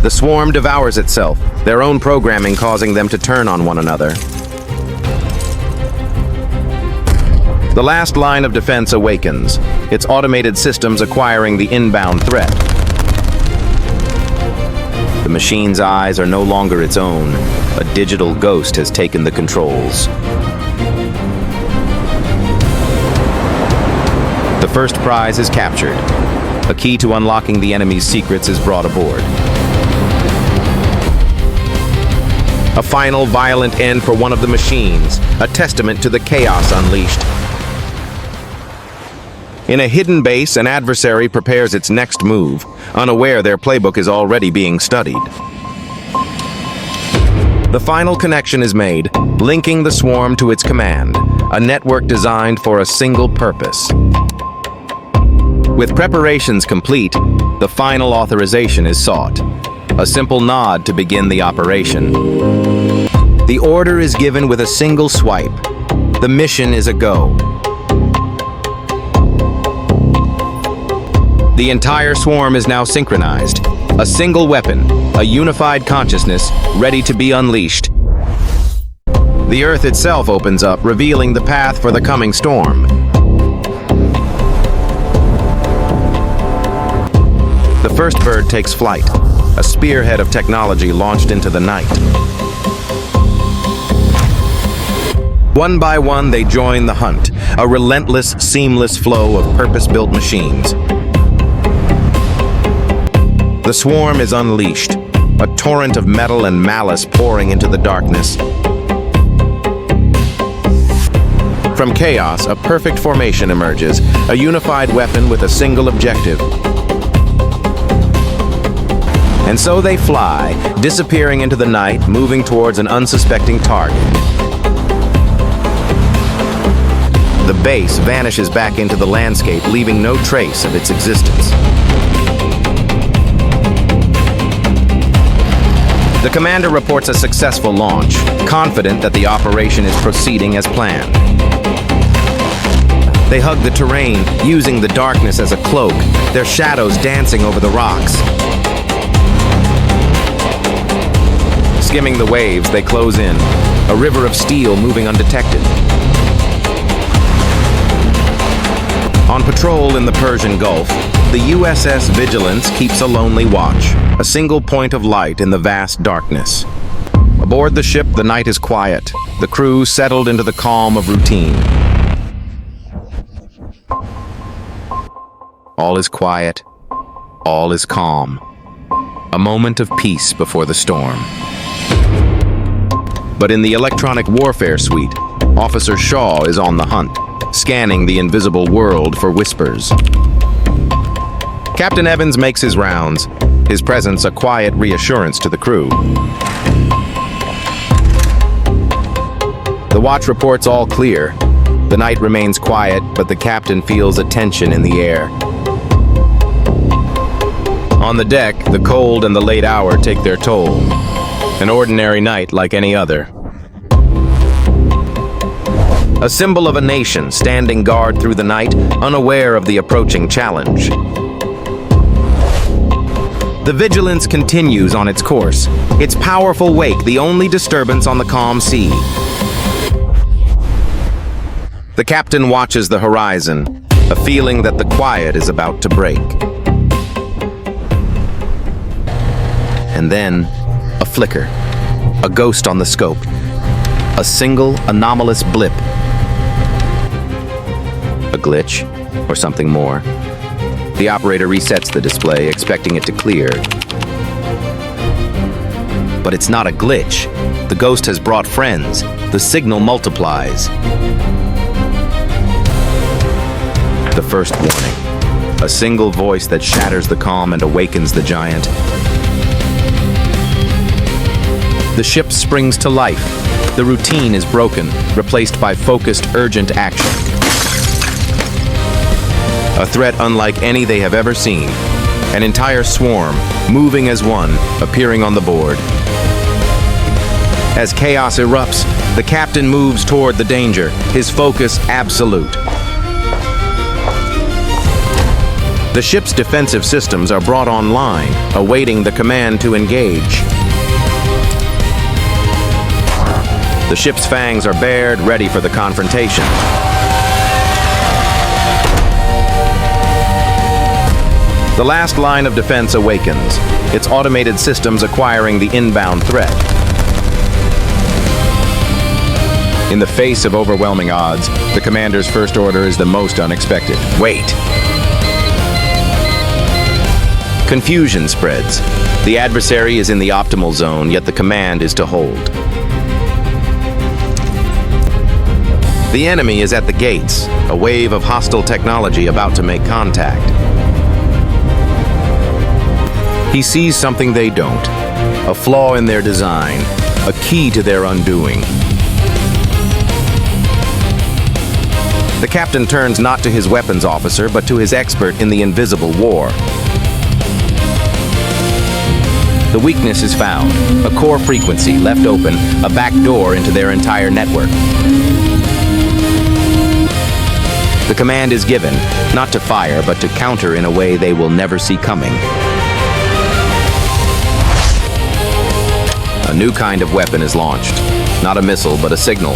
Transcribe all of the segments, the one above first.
The swarm devours itself, their own programming causing them to turn on one another. The last line of defense awakens, its automated systems acquiring the inbound threat. The machine's eyes are no longer its own. A digital ghost has taken the controls. The first prize is captured. A key to unlocking the enemy's secrets is brought aboard. A final violent end for one of the machines, a testament to the chaos unleashed. In a hidden base, an adversary prepares its next move, unaware their playbook is already being studied. The final connection is made, linking the swarm to its command, a network designed for a single purpose. With preparations complete, the final authorization is sought. A simple nod to begin the operation. The order is given with a single swipe. The mission is a go. The entire swarm is now synchronized. A single weapon, a unified consciousness, ready to be unleashed. The Earth itself opens up, revealing the path for the coming storm. The first bird takes flight, a spearhead of technology launched into the night. One by one, they join the hunt, a relentless, seamless flow of purpose-built machines. The swarm is unleashed, a torrent of metal and malice pouring into the darkness. From chaos, a perfect formation emerges, a unified weapon with a single objective. And so they fly, disappearing into the night, moving towards an unsuspecting target. The base vanishes back into the landscape, leaving no trace of its existence. The commander reports a successful launch, confident that the operation is proceeding as planned. They hug the terrain, using the darkness as a cloak, their shadows dancing over the rocks. Skimming the waves, they close in, a river of steel moving undetected. On patrol in the Persian Gulf, the USS Vigilance keeps a lonely watch, a single point of light in the vast darkness. Aboard the ship, the night is quiet, the crew settled into the calm of routine. All is quiet, all is calm. A moment of peace before the storm. But in the electronic warfare suite, Officer Shaw is on the hunt, scanning the invisible world for whispers. Captain Evans makes his rounds, his presence a quiet reassurance to the crew. The watch reports all clear. The night remains quiet, but the captain feels a tension in the air. On the deck, the cold and the late hour take their toll. An ordinary night like any other. A symbol of a nation standing guard through the night, unaware of the approaching challenge. The Vigilance continues on its course, its powerful wake the only disturbance on the calm sea. The captain watches the horizon, a feeling that the quiet is about to break. And then, a flicker, a ghost on the scope, a single anomalous blip. A glitch, or something more. The operator resets the display, expecting it to clear. But it's not a glitch. The ghost has brought friends. The signal multiplies. The first warning. A single voice that shatters the calm and awakens the giant. The ship springs to life. The routine is broken, replaced by focused, urgent action. A threat unlike any they have ever seen. An entire swarm, moving as one, appearing on the board. As chaos erupts, the captain moves toward the danger, his focus absolute. The ship's defensive systems are brought online, awaiting the command to engage. The ship's fangs are bared, ready for the confrontation. The last line of defense awakens, its automated systems acquiring the inbound threat. In the face of overwhelming odds, the commander's first order is the most unexpected. Wait! Confusion spreads. The adversary is in the optimal zone, yet the command is to hold. The enemy is at the gates, a wave of hostile technology about to make contact. He sees something they don't, a flaw in their design, a key to their undoing. The captain turns not to his weapons officer, but to his expert in the invisible war. The weakness is found, a core frequency left open, a back door into their entire network. The command is given, not to fire, but to counter in a way they will never see coming. A new kind of weapon is launched. Not a missile, but a signal.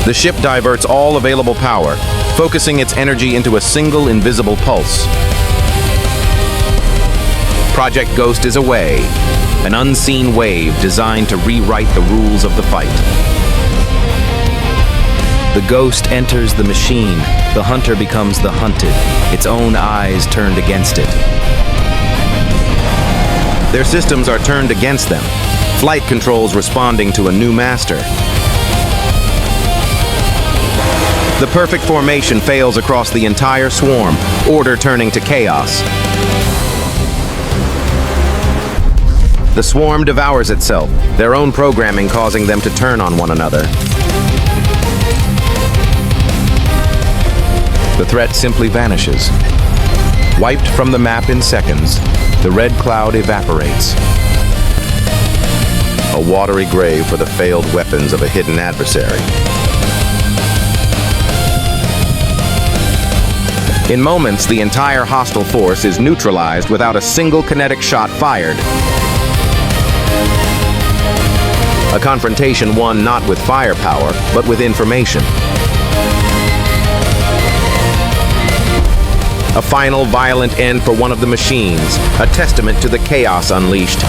The ship diverts all available power, focusing its energy into a single invisible pulse. Project Ghost is away, an unseen wave designed to rewrite the rules of the fight. The Ghost enters the machine. The hunter becomes the hunted, its own eyes turned against it. Their systems are turned against them, flight controls responding to a new master. The perfect formation fails across the entire swarm, order turning to chaos. The swarm devours itself, their own programming causing them to turn on one another. The threat simply vanishes. Wiped from the map in seconds, the red cloud evaporates. A watery grave for the failed weapons of a hidden adversary. In moments, the entire hostile force is neutralized without a single kinetic shot fired. A confrontation won not with firepower, but with information. A final violent end for one of the machines, a testament to the chaos unleashed.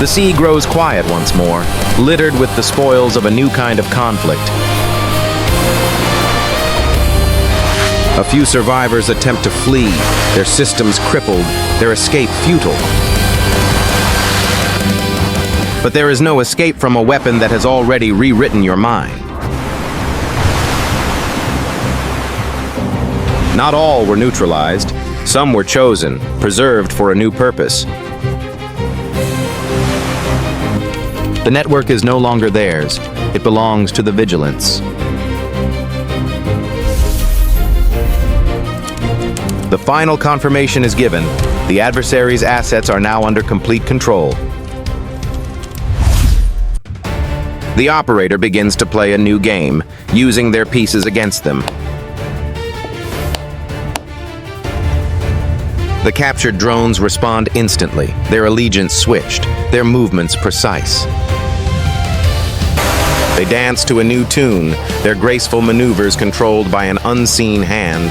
The sea grows quiet once more, littered with the spoils of a new kind of conflict. A few survivors attempt to flee, their systems crippled, their escape futile. But there is no escape from a weapon that has already rewritten your mind. Not all were neutralized. Some were chosen, preserved for a new purpose. The network is no longer theirs. It belongs to the Vigilance. The final confirmation is given. The adversary's assets are now under complete control. The operator begins to play a new game, using their pieces against them. The captured drones respond instantly, their allegiance switched, their movements precise. They dance to a new tune, their graceful maneuvers controlled by an unseen hand.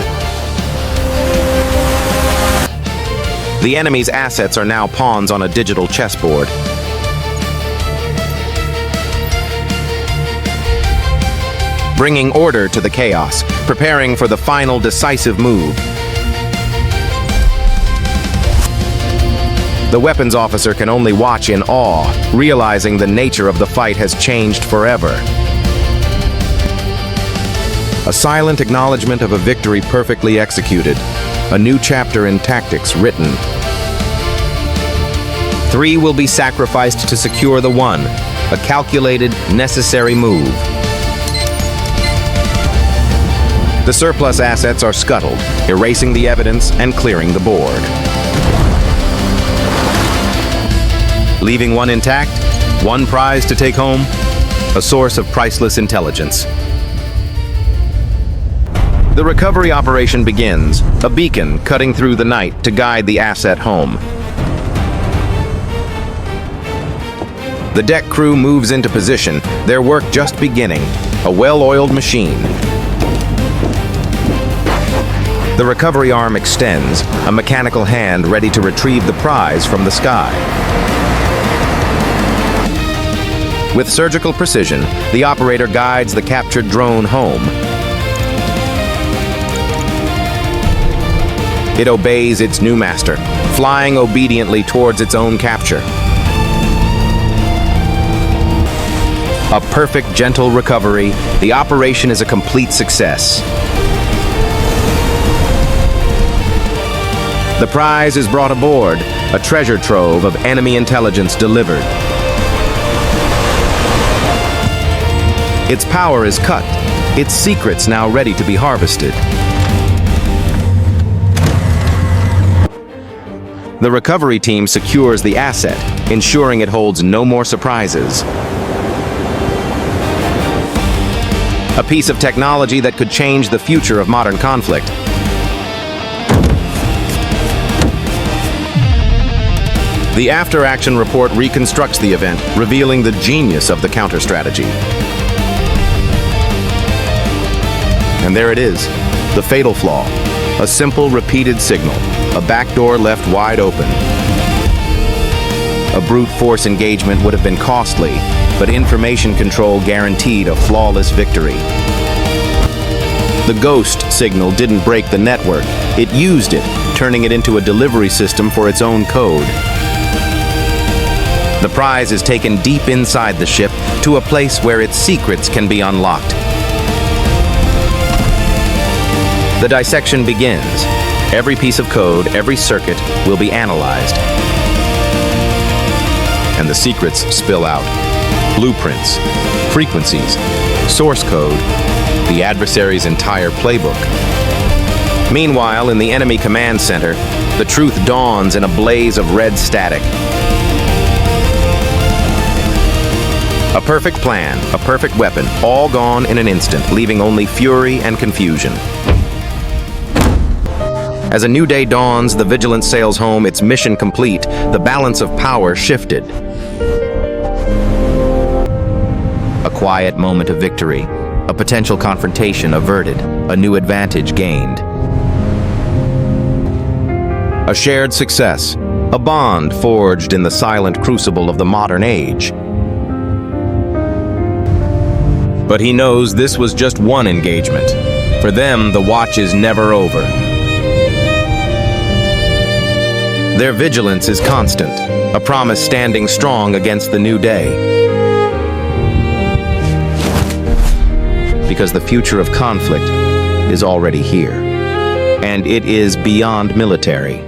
The enemy's assets are now pawns on a digital chessboard. Bringing order to the chaos, preparing for the final decisive move. The weapons officer can only watch in awe, realizing the nature of the fight has changed forever. A silent acknowledgement of a victory perfectly executed, a new chapter in tactics written. 3 will be sacrificed to secure the 1, a calculated, necessary move. The surplus assets are scuttled, erasing the evidence and clearing the board. Leaving 1 intact, 1 prize to take home. a source of priceless intelligence. The recovery operation begins, a beacon cutting through the night to guide the asset home. The deck crew moves into position, their work just beginning, a well-oiled machine. The recovery arm extends, a mechanical hand ready to retrieve the prize from the sky. With surgical precision, the operator guides the captured drone home. It obeys its new master, flying obediently towards its own capture. A perfect, gentle recovery, the operation is a complete success. The prize is brought aboard, a treasure trove of enemy intelligence delivered. Its power is cut, its secrets now ready to be harvested. The recovery team secures the asset, ensuring it holds no more surprises. A piece of technology that could change the future of modern conflict. The after-action report reconstructs the event, revealing the genius of the counter-strategy. And there it is, the fatal flaw. A simple, repeated signal, a back door left wide open. A brute force engagement would have been costly, but information control guaranteed a flawless victory. The ghost signal didn't break the network. It used it, turning it into a delivery system for its own code. The prize is taken deep inside the ship to a place where its secrets can be unlocked. The dissection begins. Every piece of code, every circuit will be analyzed. And the secrets spill out. Blueprints, frequencies, source code, the adversary's entire playbook. Meanwhile, in the enemy command center, the truth dawns in a blaze of red static. A perfect plan, a perfect weapon, all gone in an instant, leaving only fury and confusion. As a new day dawns, the Vigilance sails home, its mission complete, the balance of power shifted. A quiet moment of victory, a potential confrontation averted, a new advantage gained. A shared success, a bond forged in the silent crucible of the modern age. But he knows this was just one engagement. For them, the watch is never over. Their vigilance is constant, a promise standing strong against the new day. Because the future of conflict is already here, and it is beyond military.